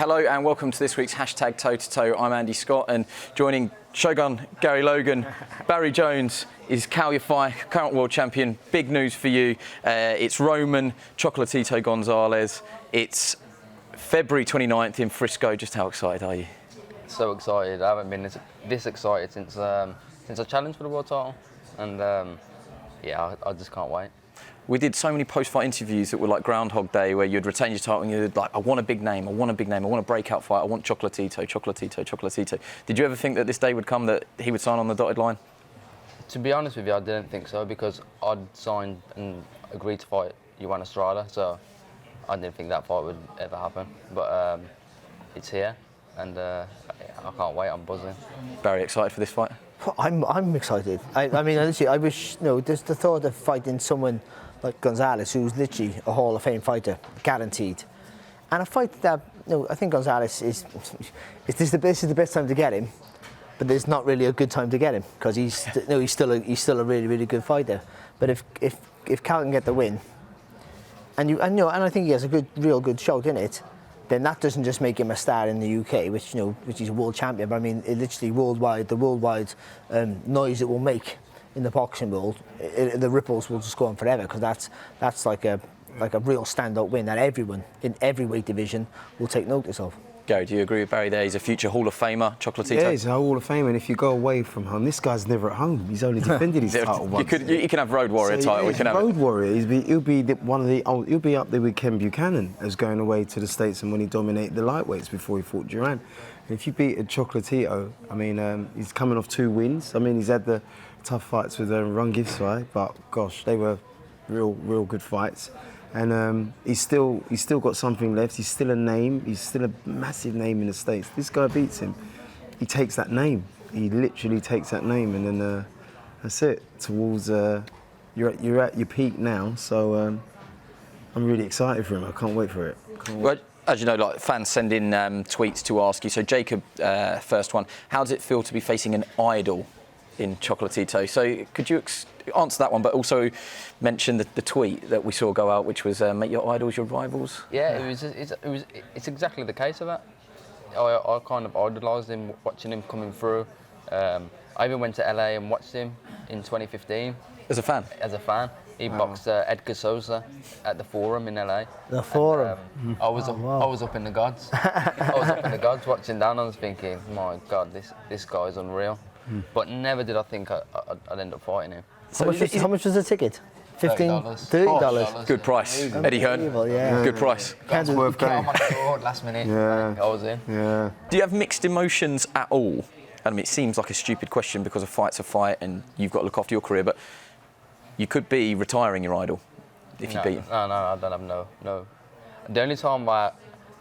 Hello and welcome to this week's hashtag Toe to Toe. I'm Andy Scott, and joining Shogun, Gary Logan, Barry Jones is Kal Yafai, current world champion. Big news for you. It's Roman Chocolatito Gonzalez. It's February 29th in Frisco. Just how excited are you? So excited. I haven't been this excited since I challenged for the world title, and yeah, I just can't wait. We did so many post-fight interviews that were like Groundhog Day, where you'd retain your title and you'd like, I want a big name, I want a big name, I want a breakout fight, I want Chocolatito, Chocolatito, Chocolatito. Did you ever think that this day would come that he would sign on the dotted line? To be honest with you, I didn't think so, because I'd signed and agreed to fight Juan Estrada, so I didn't think that fight would ever happen. But it's here, and I can't wait. I'm buzzing. Very excited for this fight. I'm excited. I mean, honestly, I wish, just the thought of fighting someone like Gonzalez, who's literally a Hall of Fame fighter, guaranteed. And a fight that, I think Gonzalez is this is the best time to get him, but there's not really a good time to get him, because he's still a really, really good fighter. But if Kal can get the win, and I think he has a real good shot in it, then that doesn't just make him a star in the UK, which he's a world champion. But I mean, it literally the worldwide noise it will make in the boxing world, the ripples will just go on forever, because that's like a real standout win that everyone in every weight division will take notice of. Gary, do you agree with Barry there? He's a future Hall of Famer, Chocolatito? Yeah, he's a Hall of Famer, and if you go away from home, this guy's never at home. He's only defended his title once. You can have Road Warrior title. Yeah, Road Warrior. He'll be up there with Ken Buchanan as going away to the States and when he dominated the lightweights before he fought Duran. And if you beat a Chocolatito, I mean, he's coming off 2 wins. I mean, he's had the tough fights with Ron Gifsai, but gosh, they were real good fights. And he's still got something left. He's still a name. He's still a massive name in the States. This guy beats him. He takes that name. He literally takes that name, and then that's it. Towards you're at your peak now. So I'm really excited for him. I can't wait for it. Well, as you know, like fans send in tweets to ask you. So Jacob, first one. How does it feel to be facing an idol in Chocolatito? So could you answer that one, but also mention the tweet that we saw go out, which was make your idols your rivals? Yeah, it's exactly the case of that. I kind of idolised him, watching him coming through. I even went to LA and watched him in 2015. As a fan? As a fan. He boxed Edgar Sosa at the Forum in LA. The Forum? And, I was up in the gods. I was up in the gods watching down. I was thinking, my God, this guy is unreal. But never did I think I'd end up fighting him. So how much was the ticket? $30. Good price. Eddie Hearn. Yeah. Good price. That's worth Get going. on my sword last minute. Yeah. I was in. Yeah. Do you have mixed emotions at all? I mean, it seems like a stupid question because a fight's a fight and you've got to look after your career, but you could be retiring your idol if you beat him. No, I don't have no. The only time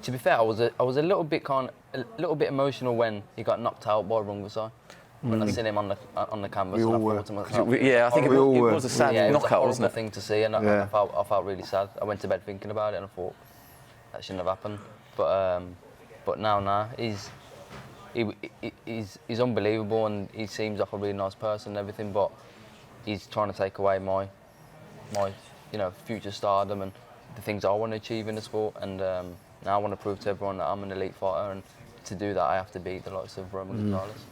to be fair, I was a little bit emotional when he got knocked out by Rungvisai. When I seen him on the canvas, We all and I were. thought to myself, Yeah, I think it was a sad it was a knockout, wasn't horrible it? thing to see, and I felt really sad. I went to bed thinking about it, and I thought that shouldn't have happened. But now he's unbelievable, and he seems like a really nice person and everything. But he's trying to take away my future stardom and the things I want to achieve in the sport. And now I want to prove to everyone that I'm an elite fighter, and to do that I have to beat the likes of Roman Gonzalez.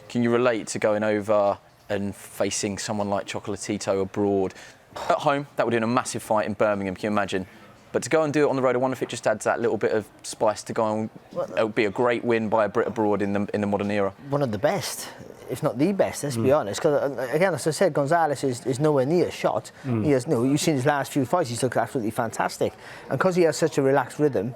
Can you relate to going over and facing someone like Chocolatito abroad? At home, that would be a massive fight in Birmingham, can you imagine? But to go and do it on the road, I wonder if it just adds that little bit of spice to go on. It would be a great win by a Brit abroad in the modern era. One of the best, if not the best, let's be honest. Because again, as I said, Gonzalez is nowhere near shot. He has you've seen his last few fights, he's looked absolutely fantastic. And because he has such a relaxed rhythm,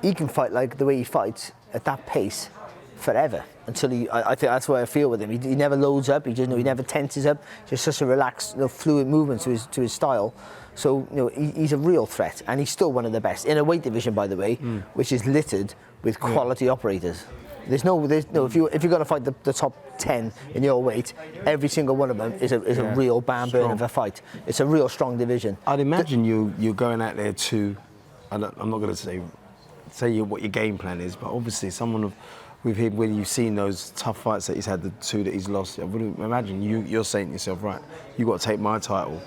he can fight like the way he fights at that pace forever until I think that's what I feel with him. He never loads up. He never tenses up. Just such a relaxed, fluid movement to his style. So he's a real threat, and he's still one of the best in a weight division, by the way, which is littered with quality operators. There's no. If you're going to fight the top 10 in your weight, every single one of them is a real bam burn of a fight. It's a real strong division. I'd imagine you're going out there to. I'm not going to say what your game plan is, but obviously someone with him, when you've seen those tough fights that he's had, the 2 that he's lost, I wouldn't imagine you're saying to yourself, right, you've got to take my title,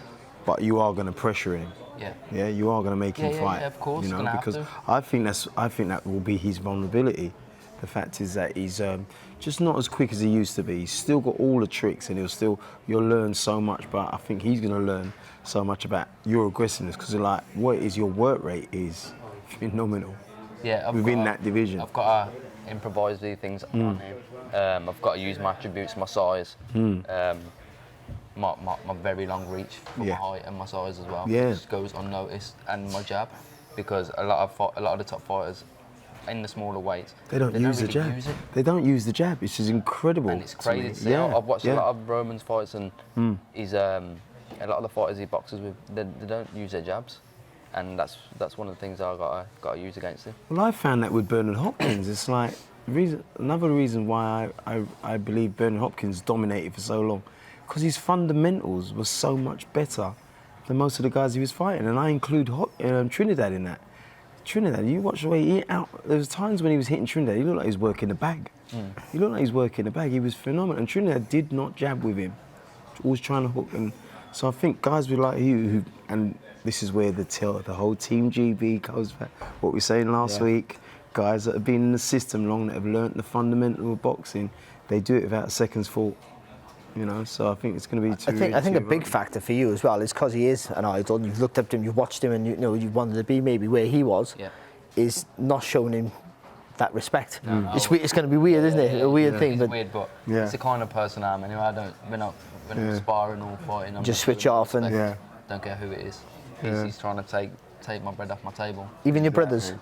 but you are going to pressure him. Yeah, you are going to make him fight. Yeah, of course, You know, gonna have because to. I think that will be his vulnerability. The fact is that he's just not as quick as he used to be. He's still got all the tricks, and you'll learn so much. But I think he's going to learn so much about your aggressiveness, because like what is your work rate is phenomenal. Yeah, within that division. I've got to improvise these things on him. I've got to use my attributes, my size, my very long reach for my height and my size as well. Yeah. It just goes unnoticed, and my jab, because a lot of the top fighters in the smaller weights, They don't use the really jab. use it. They don't use the jab. It's just incredible. And it's crazy to see. Yeah. I've watched a lot of Roman's fights, and he's a lot of the fighters he boxes with, they don't use their jabs, and that's one of the things I've got to use against him. Well, I found that with Bernard Hopkins. It's like another reason why I believe Bernard Hopkins dominated for so long, because his fundamentals were so much better than most of the guys he was fighting, and I include Trinidad in that. Trinidad, you watch the way there was times when he was hitting Trinidad, he looked like he was working the bag. He looked like he was working the bag. He was phenomenal, and Trinidad did not jab with him. Always trying to hook him. So I think guys with like you, and this is where the whole Team GB goes back. What we were saying last week, guys that have been in the system long, that have learnt the fundamental of boxing, they do it without a second's thought. You know, so I think it's going to be I think a big factor for you as well is because he is an idol. You've looked up to him, you've watched him, and you wanted to be maybe where he was. Yeah. Is not showing him that respect. It's going to be weird, isn't it? A weird thing, It's but weird, but it's the kind of person I am. Anyway, we're not sparring or fighting. I'm just not switch doing off and don't care who it is. He's trying to take my bread off my table. even your brothers.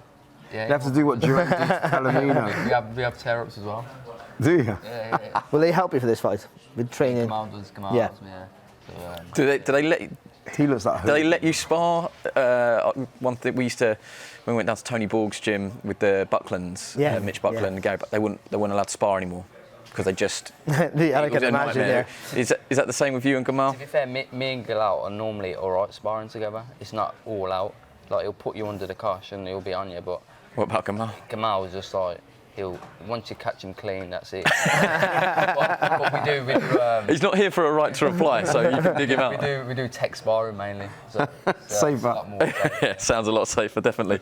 Yeah, You have to do what Durant did to Palomino. we have tear-ups as well. Do you? Yeah. Will they help you for this fight with training? Kamal Yeah. does, So, Do they let He looks like a Do they hooligan. let you spar? One thing we used to, when we went down to Tony Borg's gym with the Bucklands, Mitch Buckland and Gary, they weren't allowed to spar anymore because they just. I it can was a imagine nightmare. there. Is that the same with you and Gamal? To be fair, me and Galal are normally alright sparring together. It's not all out. Like, he'll put you under the cosh and he'll be on you, but What about Gamal? Gamal is just like, once you catch him clean, that's it. What we do, He's not here for a right to reply, so you can dig him out. we do tech sparring mainly. So Safer. it's a lot more safe. Yeah, sounds a lot safer, definitely.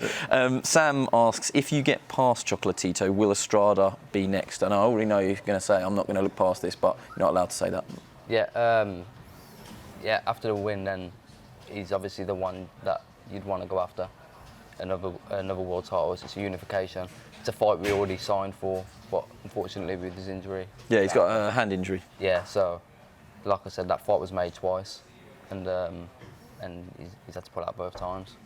Sam asks, if you get past Chocolatito, will Estrada be next? And I already know you're going to say, I'm not going to look past this, but you're not allowed to say that. Yeah, after the win, then he's obviously the one that you'd want to go after. Another world title. It's a unification. It's a fight we already signed for, but unfortunately with his injury. Yeah, he's got a hand injury. Yeah, so like I said, that fight was made twice, and he's had to pull out both times.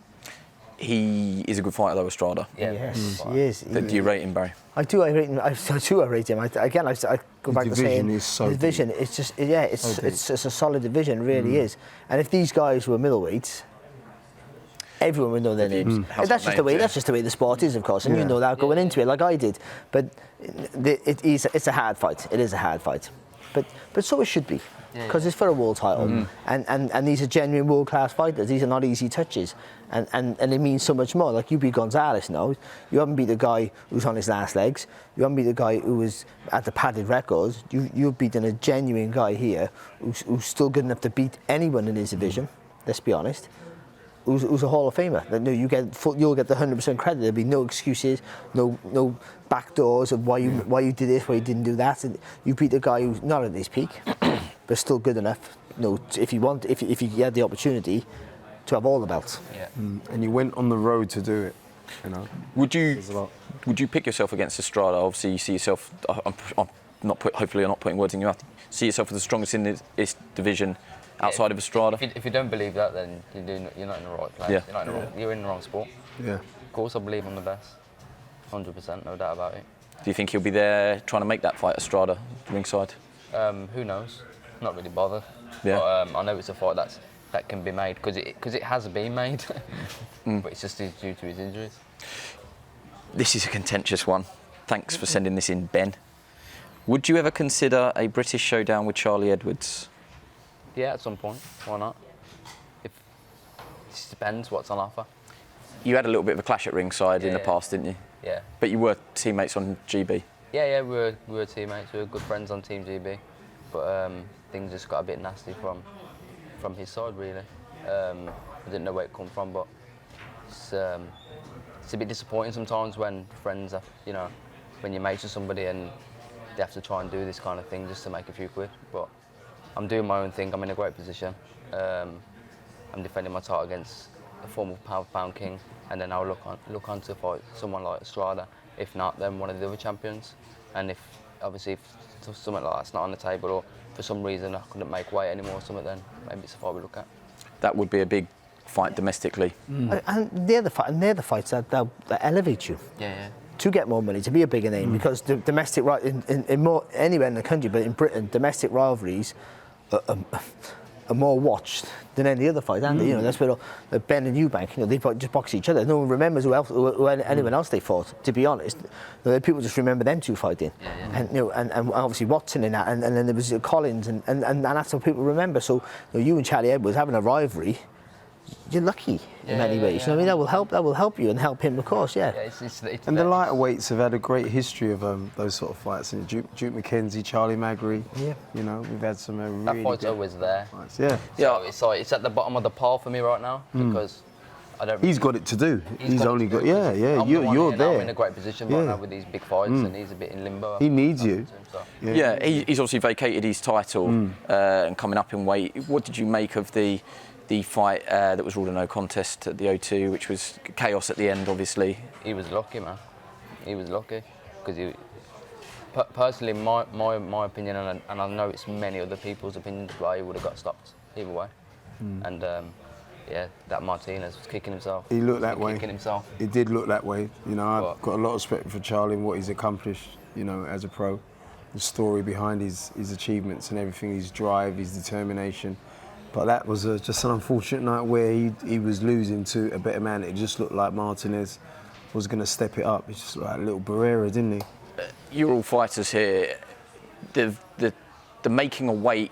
He is a good fighter though, Estrada. Yeah, Yes, he is. Do you rate him, Barry? I do. I rate him. I rate him. I go back to division saying is so the division. It's just it's a solid division. It really is. And if these guys were middleweights, everyone would know their names. And that's just the way. names, yeah. That's just the way the sport is, of course. And you know that going into it, like I did. But it's a hard fight. It is a hard fight. But so it should be, because it's for a world title, and these are genuine world class fighters. These are not easy touches, and it means so much more. Like, you beat Gonzalez now, you haven't beat the guy who's on his last legs. You haven't beat the guy who was at the padded records. You've beaten a genuine guy here who's still good enough to beat anyone in his division. Let's be honest. Who's a Hall of Famer? That you'll get the 100% credit. There'll be no excuses, no back doors of why you did this, why you didn't do that. And you beat a guy who's not at his peak, but still good enough. If you had the opportunity to have all the belts. Yeah. And you went on the road to do it. You know. Would you pick yourself against Estrada? Obviously, you see yourself. Hopefully, I'm not putting words in your mouth. See yourself as the strongest in this division. Outside of Estrada? If you don't believe that, then you're not in the right place. Yeah. You're in the wrong sport. Yeah. Of course, I believe I'm the best. 100%, no doubt about it. Do you think he'll be there trying to make that fight, Estrada, ringside? Who knows? Not really bothered. Yeah. But I know it's a fight that can be made, because it has been made. But it's just due to his injuries. This is a contentious one. Thanks for sending this in, Ben. Would you ever consider a British showdown with Charlie Edwards? Yeah, at some point. Why not? It just depends what's on offer. You had a little bit of a clash at ringside in the Yeah. past, didn't you? Yeah. But you were teammates on GB. Yeah, we were teammates. We were good friends on Team GB. But things just got a bit nasty from his side, really. I didn't know where it come from, but it's a bit disappointing sometimes when friends are, when you're mates with somebody and they have to try and do this kind of thing just to make a few quid. But I'm doing my own thing. I'm in a great position. I'm defending my title against a former pound king, and then I'll look on to fight someone like Estrada. If not, then one of the other champions. And if something like that's not on the table, or for some reason I couldn't make weight anymore or something, then maybe it's a fight we look at. That would be a big fight domestically. And they're the fights that elevate you. Yeah. To get more money, to be a bigger name, because the domestic in more anywhere in the country, but in Britain, domestic rivalries are more watched than any other fight, aren't they? That's where Ben and Eubank, they just box each other. No one remembers anyone else they fought. To be honest, people just remember them two fighting, and and obviously Watson in that, and then there was Collins, and that's what people remember. So you and Charlie Edwards having a rivalry. You're lucky in many ways. Yeah. You know what I mean, that will help you and help him, of course. Yeah. And the lighter weights have had a great history of those sort of fights. And Duke McKenzie, Charlie Magri. Yeah. We've had some really that fight's good always there. fights. Yeah. So it's at the bottom of the pile for me right now because I don't. He's got it to do. He's only got. Yeah. I'm You're there. I'm in a great position right now with these big fights, and he's a bit in limbo. He needs you. Yeah, he's obviously vacated his title and coming up in weight. What did you make of the fight that was ruled a no contest at the O2, which was chaos at the end, obviously? He was lucky, man. He was lucky because personally, my opinion, and I know it's many other people's opinions, but he would have got stopped either way. And that Martinez was kicking himself. He looked that way. Kicking himself. It did look that way. I've got a lot of respect for Charlie and what he's accomplished. As a pro, the story behind his achievements and everything, his drive, his determination. But that was just an unfortunate night where he was losing to a better man. It just looked like Martinez was going to step it up. It's just like a little Barrera, didn't he? You're all fighters here. The making a weight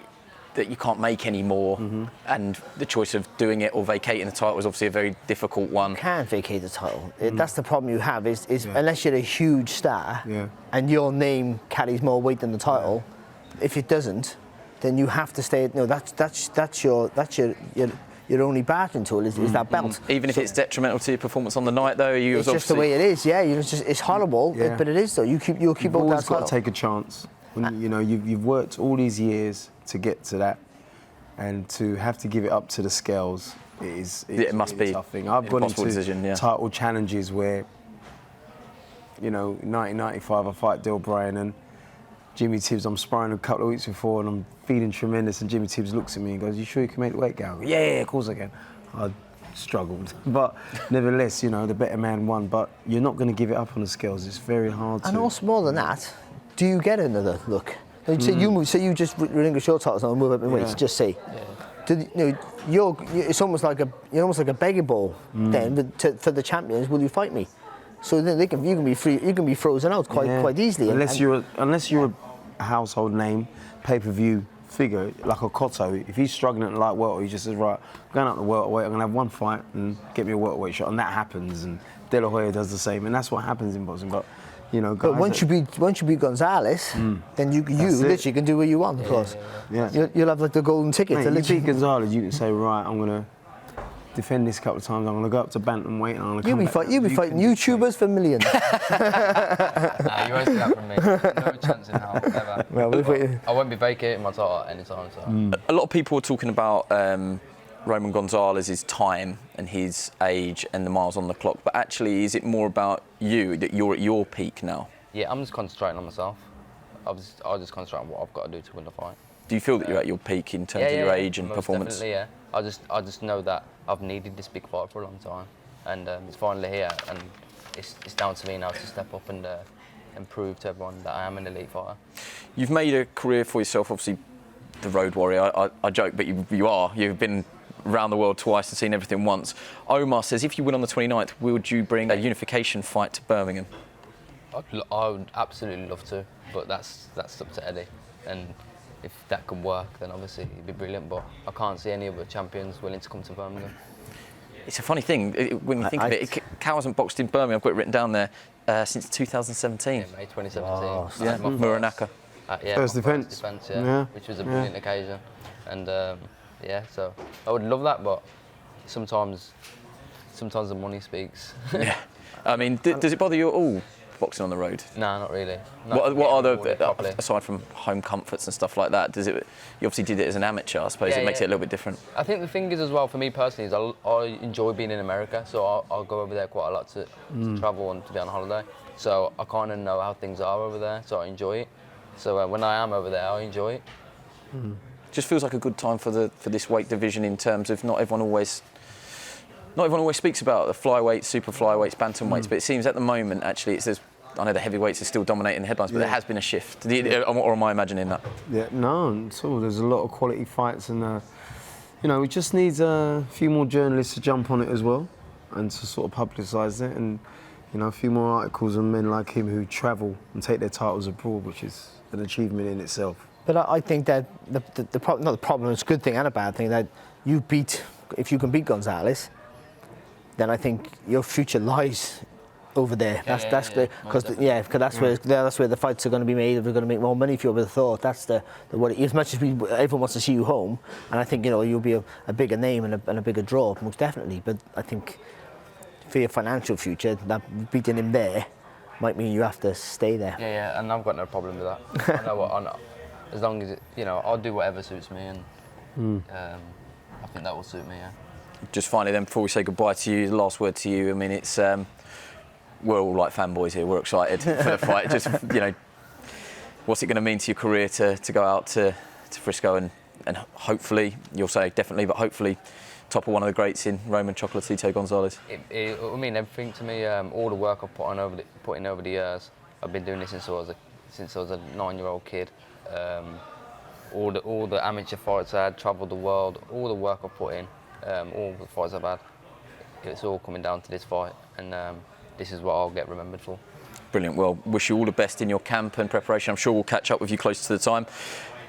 that you can't make anymore, and the choice of doing it or vacating the title was obviously a very difficult one. You can't vacate the title. That's the problem you have. Is unless you're a huge star and your name carries more weight than the title, if it doesn't, then you have to stay. That's your only bargaining tool is that belt. Even if it's detrimental to your performance on the night, though, it's just the way it is. Yeah, it's horrible, but it is though. You'll keep You've up always that got title. to take a chance. When, you've worked all these years to get to that, and to have to give it up to the scales it must be a tough thing. I've gone into decision, title challenges where, in 1995 I fight Del Bryan and Jimmy Tibbs, I'm sparring a couple of weeks before and I'm feeling tremendous, and Jimmy Tibbs looks at me and goes, "You sure you can make the weight, Gal?" I go, yeah, of course I can. I struggled, but nevertheless, the better man won. But you're not going to give it up on the scales. It's very hard to. And also more than that, do you get another look? Say you just relinquish your titles and move up in weights. Just say, it's almost like a begging ball then for the champions. Will you fight me? So then you can be free. You can be frozen out quite easily. Unless you're a household name, pay-per-view figure like a Cotto. If he's struggling at light welterweight, he just says, right, I'm going up to welterweight. I'm going to have one fight and get me a welterweight shot, and that happens. And De La Hoya does the same, and that's what happens in boxing. But but once you beat Gonzalez, then you literally can do what you want. Of course, you'll have like the golden ticket. Mate, to you beat Gonzalez, you can say, right, I'm going to defend this a couple of times. I'm going to go up to bantamweight and I'm going to come back. You'll be fighting YouTubers for millions. Nah, you won't see that from me. No chance in hell, ever. Well, I won't be vacating my title at any time. So. A lot of people are talking about Roman Gonzalez's time and his age and the miles on the clock, but actually, is it more about you, that you're at your peak now? Yeah, I'm just concentrating on myself. I'll just concentrate on what I've got to do to win the fight. Do you feel that you're at your peak in terms of your age and most performance? Definitely, yeah. I just know that I've needed this big fight for a long time, and it's finally here, and it's down to me now to step up and prove to everyone that I am an elite fighter. You've made a career for yourself, obviously, the road warrior. I joke, but you are. You've been around the world twice and seen everything once. Omar says, if you win on the 29th, would you bring a unification fight to Birmingham? I would absolutely love to, but that's up to Eddie, and if that could work, then obviously it'd be brilliant. But I can't see any other champions willing to come to Birmingham. It's a funny thing when you think of it. Cal hasn't boxed in Birmingham. I've got it written down there since 2017. Yeah, May 2017. Oh, yeah, Muranaka. First defence. Which was a brilliant occasion, and so I would love that, but sometimes the money speaks. Yeah. I mean, does it bother you at all boxing on the road? No, not really. What are Rewarded the properly. aside from home comforts and stuff like that? Does it? You obviously did it as an amateur. I suppose it makes it a little bit different. I think the thing is as well for me personally is I enjoy being in America, so I'll go over there quite a lot to travel and to be on holiday. So I kind of know how things are over there, so I enjoy it. So when I am over there, I enjoy it. Just feels like a good time for this weight division in terms of not everyone always speaks about the flyweights, super flyweights, bantamweights, but it seems at the moment actually I know the heavyweights are still dominating the headlines, but there has been a shift. Or am I imagining that? Yeah, no, so there's a lot of quality fights, and we just need a few more journalists to jump on it as well, and to sort of publicise it, and a few more articles on men like him who travel and take their titles abroad, which is an achievement in itself. But I think that the problem, not the problem, it's a good thing and a bad thing, that if you can beat Gonzalez, then I think your future lies over there. That's because that's where the fights are going to be made. If we're going to make more money, if you would have thought, that's as much as everyone wants to see you home, and I think you'll be a bigger name and a bigger draw, most definitely. But I think for your financial future, that beating him there might mean you have to stay there. Yeah, and I've got no problem with that. I know as long as I'll do whatever suits me, and I think that will suit me. Yeah. Just finally, then, before we say goodbye to you, the last word to you. I mean, it's we're all like fanboys here. We're excited for the fight. Just what's it going to mean to your career to go out to Frisco and hopefully, you'll say definitely, but hopefully topple one of the greats in Roman Chocolatito Gonzalez? It will mean everything to me. All the work I've put in over the years. I've been doing this since I was a 9-year-old kid. All the amateur fights I had, travelled the world, all the work I've put in, all the fights I've had, it's all coming down to this fight, and this is what I'll get remembered for. Brilliant. Well, wish you all the best in your camp and preparation. I'm sure we'll catch up with you closer to the time.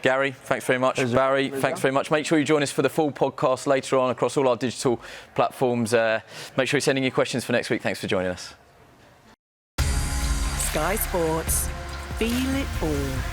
Gary, thanks very much. Barry, thanks very much. Make sure you join us for the full podcast later on across all our digital platforms. Make sure you're sending your questions for next week. Thanks for joining us. Sky Sports. Feel it all.